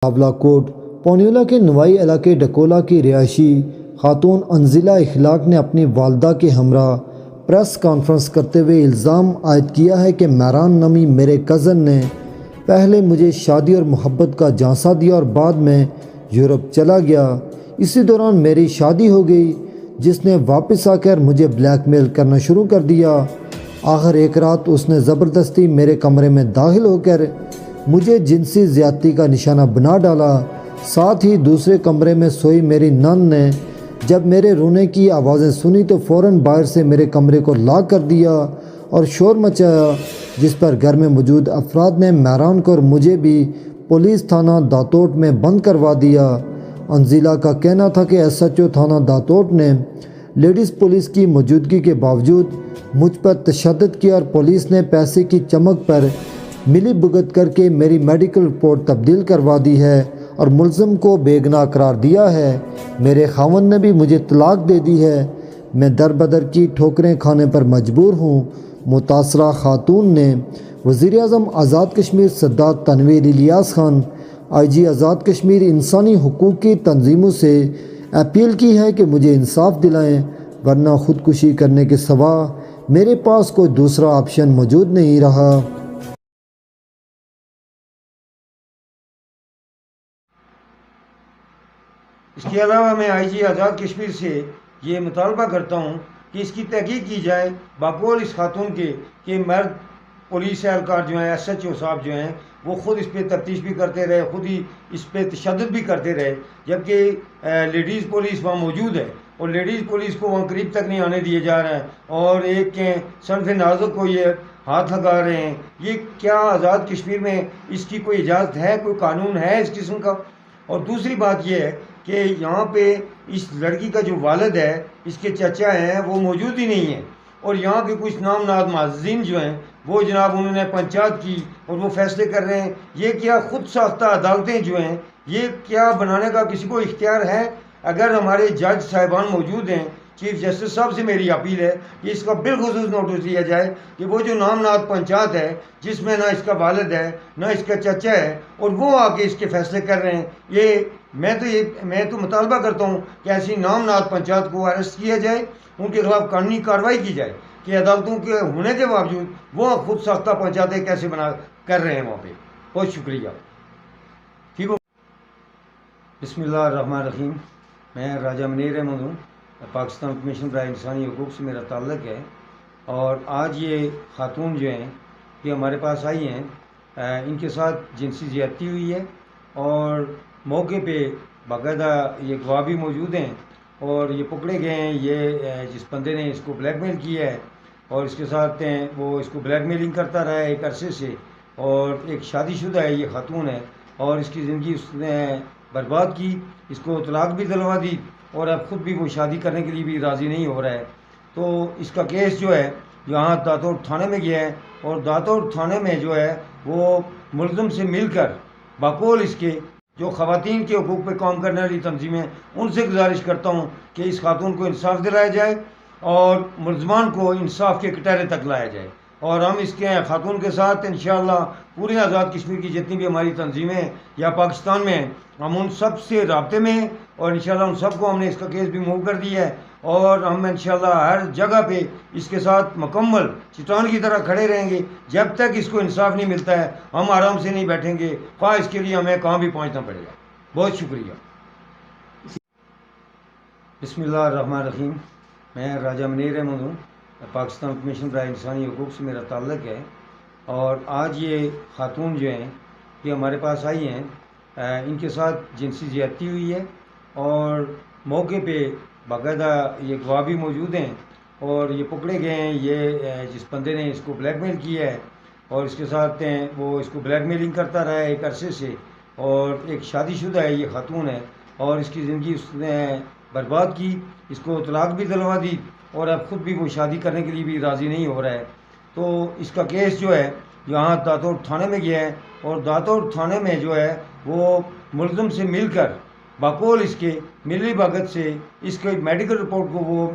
حوالہ کوٹ پونیولہ کے نوائی علاقے ڈکولہ کی رہائشی خاتون انزلہ اخلاق نے اپنی والدہ کے ہمراہ پریس کانفرنس کرتے ہوئے الزام عائد کیا ہے کہ مہران نامی میرے کزن نے پہلے مجھے شادی اور محبت کا جھانسا دیا اور بعد میں یورپ چلا گیا۔ اسی دوران میری شادی ہو گئی، جس نے واپس آ کر مجھے بلیک میل کرنا شروع کر دیا۔ آخر ایک رات اس نے زبردستی میرے کمرے میں داخل ہو کر مجھے جنسی زیادتی کا نشانہ بنا ڈالا۔ ساتھ ہی دوسرے کمرے میں سوئی میری نند نے جب میرے رونے کی آوازیں سنی تو فوراً باہر سے میرے کمرے کو لاک کر دیا اور شور مچایا، جس پر گھر میں موجود افراد نے مہران کو اور مجھے بھی پولیس تھانہ داتوٹ میں بند کروا دیا۔ انزلہ کا کہنا تھا کہ ایس ایچ او تھانہ داتوٹ نے لیڈیز پولیس کی موجودگی کے باوجود مجھ پر تشدد کیا اور پولیس نے پیسے کی چمک پر ملی بھگت کر کے میری میڈیکل رپورٹ تبدیل کروا دی ہے اور ملزم کو بے گناہ قرار دیا ہے۔ میرے خاوند نے بھی مجھے طلاق دے دی ہے۔ میں در بدر کی ٹھوکریں کھانے پر مجبور ہوں۔ متاثرہ خاتون نے وزیر اعظم آزاد کشمیر سردار تنویر الیاس خان، آئی جی آزاد کشمیر انسانی حقوق کی تنظیموں سے اپیل کی ہے کہ مجھے انصاف دلائیں، ورنہ خودکشی کرنے کے سوا میرے پاس کوئی دوسرا آپشن موجود نہیں رہا۔ اس کے علاوہ میں آئی جی آزاد کشمیر سے یہ مطالبہ کرتا ہوں کہ اس کی تحقیق کی جائے بقول اس خاتون کے کہ مرد پولیس اہلکار جو ہیں، ایس ایچ او صاحب جو ہیں، وہ خود اس پہ تفتیش بھی کرتے رہے، خود ہی اس پہ تشدد بھی کرتے رہے، جبکہ لیڈیز پولیس وہاں موجود ہے اور لیڈیز پولیس کو وہاں قریب تک نہیں آنے دیا جا رہا ہے اور ایک صنف نازک کو یہ ہاتھ لگا رہے ہیں۔ یہ کیا آزاد کشمیر میں اس کی کوئی اجازت ہے، کوئی قانون ہے اس قسم کا؟ اور دوسری بات یہ ہے کہ یہاں پہ اس لڑکی کا جو والد ہے، اس کے چچا ہیں، وہ موجود ہی نہیں ہیں اور یہاں کے کچھ نام نہاد معززین جو ہیں وہ جناب انہوں نے پنچایت کی اور وہ فیصلے کر رہے ہیں۔ یہ کیا خود ساختہ عدالتیں جو ہیں، یہ کیا بنانے کا کسی کو اختیار ہے؟ اگر ہمارے جج صاحبان موجود ہیں، چیف جسٹس صاحب سے میری اپیل ہے کہ اس کا بالخصوص نوٹس لیا جائے کہ وہ جو نام نہاد پنچایت ہے جس میں نہ اس کا والد ہے نہ اس کا چچا ہے اور وہ آ کے اس کے فیصلے کر رہے ہیں، میں تو مطالبہ کرتا ہوں کہ ایسی نام نہاد پنچایت کو اریسٹ کیا جائے، ان کے خلاف قانونی کارروائی کی جائے کہ عدالتوں کے ہونے کے باوجود وہ خود ساختہ پنچایتیں کیسے کر رہے ہیں وہاں پہ۔ بہت شکریہ۔ ٹھیک ہو؟ بسم اللہ الرحمن الرحیم۔ میں راجہ منیر احمد ہوں، پاکستان کمیشن برائے انسانی حقوق سے میرا تعلق ہے اور آج یہ خاتون جو ہیں یہ ہمارے پاس آئی ہیں، ان کے ساتھ جنسی زیادتی ہوئی ہے اور موقع پہ باقاعدہ یہ گواہ بھی موجود ہیں اور یہ پکڑے گئے ہیں۔ یہ جس بندے نے اس کو بلیک میل کیا ہے اور اس کے ساتھ وہ اس کو بلیک میلنگ کرتا رہا ہے ایک عرصے سے، اور ایک شادی شدہ ہے یہ خاتون ہے اور اس کی زندگی اس نے برباد کی، اس کو طلاق بھی دلوا دی اور اب خود بھی وہ شادی کرنے کے لیے بھی راضی نہیں ہو رہا ہے۔ تو اس کا کیس جو ہے یہاں داتوٹ تھانے میں گیا ہے اور داتوٹ تھانے میں جو ہے وہ ملزم سے مل کر بقول اس کے جو خواتین کے حقوق پہ کام کرنے والی تنظیمیں، ان سے گزارش کرتا ہوں کہ اس خاتون کو انصاف دلایا جائے اور ملزمان کو انصاف کے کٹہرے تک لایا جائے، اور ہم اس کے خاتون کے ساتھ انشاءاللہ پورے آزاد کشمیر کی جتنی بھی ہماری تنظیمیں یا پاکستان میں ہیں، ہم ان سب سے رابطے میں ہیں اور انشاءاللہ ان سب کو ہم نے اس کا کیس بھی موو کر دیا ہے اور ہم انشاءاللہ ہر جگہ پہ اس کے ساتھ مکمل چٹان کی طرح کھڑے رہیں گے۔ جب تک اس کو انصاف نہیں ملتا ہے ہم آرام سے نہیں بیٹھیں گے، خواہ اس کے لیے ہمیں کہاں بھی پہنچنا پڑے گا۔ بہت شکریہ۔ بسم اللہ الرحمن الرحیم۔ میں راجہ منیر احمد ہوں، پاکستان کمیشن برائے انسانی حقوق سے میرا تعلق ہے اور آج یہ خاتون جو ہیں یہ ہمارے پاس آئی ہیں، ان کے ساتھ جنسی زیادتی ہوئی ہے اور موقع پہ باقاعدہ یہ گواہ بھی موجود ہیں اور یہ پکڑے گئے ہیں۔ یہ جس بندے نے اس کو بلیک میل کیا ہے اور اس کے ساتھ وہ اس کو بلیک میلنگ کرتا رہا ہے ایک عرصے سے، اور ایک شادی شدہ ہے یہ خاتون ہے اور اس کی زندگی اس نے برباد کی، اس کو طلاق بھی دلوا دی اور اب خود بھی وہ شادی کرنے کے لیے بھی راضی نہیں ہو رہا ہے۔ تو اس کا کیس جو ہے یہاں داتوٹ تھانے میں گیا ہے اور داتوٹ تھانے میں جو ہے وہ ملزم سے مل کر بقول اس کے ملی بھگت سے اس کے میڈیکل رپورٹ کو وہ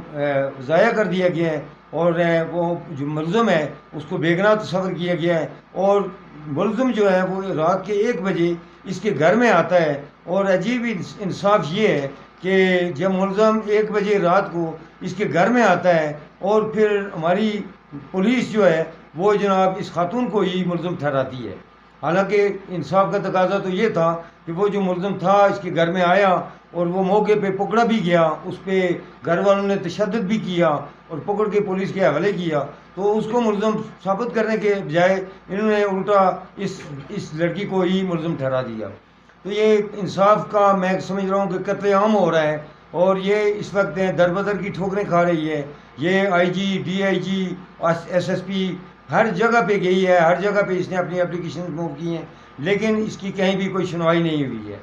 ضائع کر دیا گیا ہے اور وہ جو ملزم ہے اس کو بےگناہ تصور کیا گیا ہے، اور ملزم جو ہے وہ رات کے 1 بجے اس کے گھر میں آتا ہے۔ اور عجیب انصاف یہ ہے کہ جب ملزم 1 بجے رات کو اس کے گھر میں آتا ہے اور پھر ہماری پولیس جو ہے وہ جناب اس خاتون کو ہی ملزم ٹھہراتی ہے، حالانکہ انصاف کا تقاضا تو یہ تھا کہ وہ جو ملزم تھا اس کے گھر میں آیا اور وہ موقع پہ پکڑا بھی گیا، اس پہ گھر والوں نے تشدد بھی کیا اور پکڑ کے پولیس کے حوالے کیا، تو اس کو ملزم ثابت کرنے کے بجائے انہوں نے الٹا اس لڑکی کو ہی ملزم ٹھہرا دیا۔ تو یہ انصاف کا میں سمجھ رہا ہوں کہ قتل عام ہو رہا ہے، اور یہ اس وقت در بدر کی ٹھوکریں کھا رہی ہے۔ یہ I G, D I G, S S P ہر جگہ پہ گئی ہے، ہر جگہ پہ اس نے اپنی اپلیکیشن موو کی ہیں، لیکن اس کی کہیں بھی کوئی سنوائی نہیں ہوئی ہے۔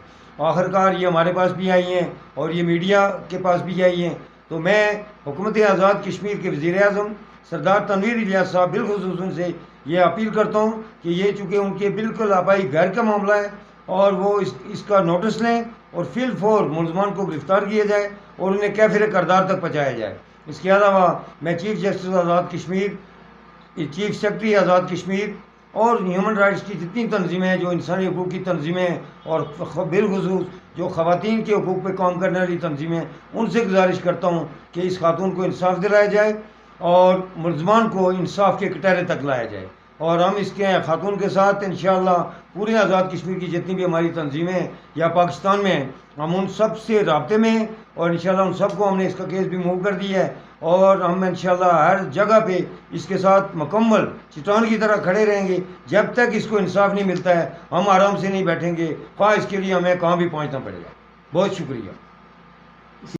آخرکار یہ ہمارے پاس بھی آئی ہیں اور یہ میڈیا کے پاس بھی آئی ہیں۔ تو میں حکومت آزاد کشمیر کے وزیر اعظم سردار تنویر الیاس صاحب بالخصوص ان سے یہ اپیل کرتا ہوں کہ یہ چونکہ ان کے بالکل آبائی گھر کا معاملہ ہے، اور وہ اس کا نوٹس لیں اور فی الفور ملزمان کو گرفتار کیا جائے اور انہیں کیفر کردار تک پہنچایا جائے۔ اس کے علاوہ میں chief justice Azad Kashmir, chief secretary Azad Kashmir اور ہیومن رائٹس کی جتنی تنظیمیں ہیں، جو انسانی حقوق کی تنظیمیں ہیں، اور بالخصوص جو خواتین کے حقوق پہ کام کرنے والی تنظیمیں ہیں، ان سے گزارش کرتا ہوں کہ اس خاتون کو انصاف دلایا جائے اور ملزمان کو انصاف کے کٹہرے تک لایا جائے، اور ہم اس کے خاتون کے ساتھ انشاءاللہ پورے آزاد کشمیر کی جتنی بھی ہماری تنظیمیں ہیں یا پاکستان میں ہیں، ہم ان سب سے رابطے میں ہیں، اور انشاءاللہ ان سب کو ہم نے اس کا کیس بھی موو کر دیا ہے، اور ہم انشاءاللہ ہر جگہ پہ اس کے ساتھ مکمل چٹان کی طرح کھڑے رہیں گے جب تک اس کو انصاف نہیں ملتا ہے۔ ہم آرام سے نہیں بیٹھیں گے، خواہ اس کے لیے ہمیں کہاں بھی پہنچنا پڑے گا۔ بہت شکریہ۔